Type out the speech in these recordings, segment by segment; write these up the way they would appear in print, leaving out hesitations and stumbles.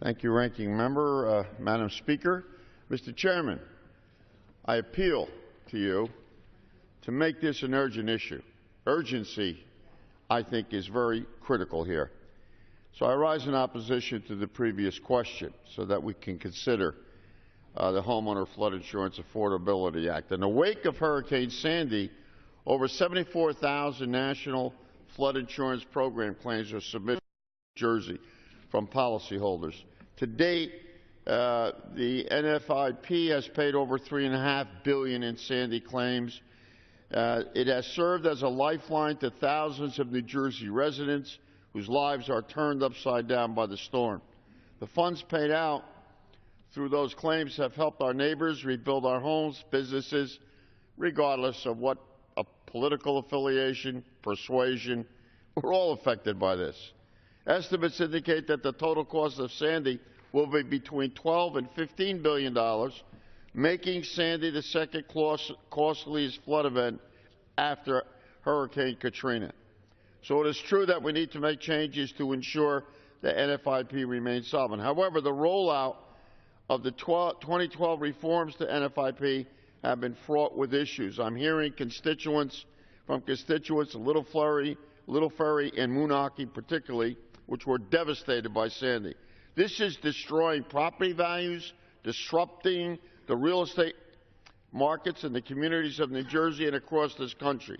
Thank you, Ranking Member. Madam Speaker, Mr. Chairman, I appeal to you to make this an urgent issue. Urgency, I think, is very critical here. So I rise in opposition to the previous question so that we can consider the Homeowner Flood Insurance Affordability Act. In the wake of Hurricane Sandy, over 74,000 national flood insurance program claims were submitted to New Jersey from policyholders. To date, the NFIP has paid over $3.5 billion in Sandy claims. It has served as a lifeline to thousands of New Jersey residents whose lives are turned upside down by the storm. The funds paid out through those claims have helped our neighbors rebuild our homes, businesses, regardless of what political affiliation, persuasion. We're all affected by this. Estimates indicate that the total cost of Sandy will be between $12 and $15 billion, making Sandy the second costliest flood event after Hurricane Katrina. So it is true that we need to make changes to ensure that NFIP remains solvent. However, the rollout of the 2012 reforms to NFIP have been fraught with issues. I'm hearing from constituents of Little Ferry, and Moonachie particularly, which were devastated by Sandy. This is destroying property values, disrupting the real estate markets in the communities of New Jersey and across this country.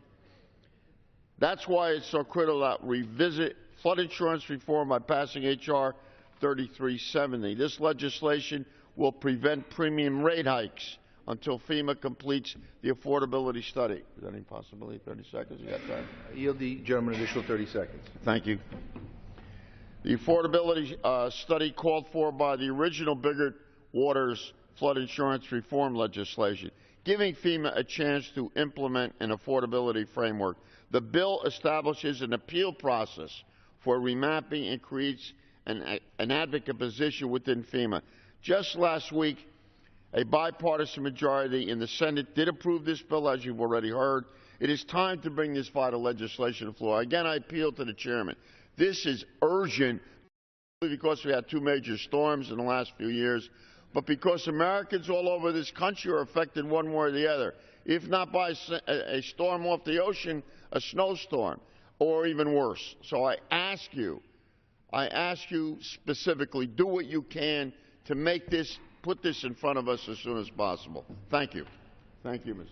That's why it's so critical that we revisit flood insurance reform by passing H.R. 3370. This legislation will prevent premium rate hikes until FEMA completes the affordability study. Is there any possibility? 30 seconds? You got time? I yield the gentleman an additional 30 seconds. Thank you. The affordability study called for by the original Biggert-Waters flood insurance reform legislation, giving FEMA a chance to implement an affordability framework. The bill establishes an appeal process for remapping and creates an advocate position within FEMA. Just last week, a bipartisan majority in the Senate did approve this bill, as you've already heard. It is time to bring this vital legislation to the floor. Again, I appeal to the chairman. This is urgent because we had two major storms in the last few years, but because Americans all over this country are affected one way or the other, if not by a storm off the ocean, a snowstorm, or even worse. So I ask you specifically, do what you can to make this, put this in front of us as soon as possible. Thank you. Thank you, Mr.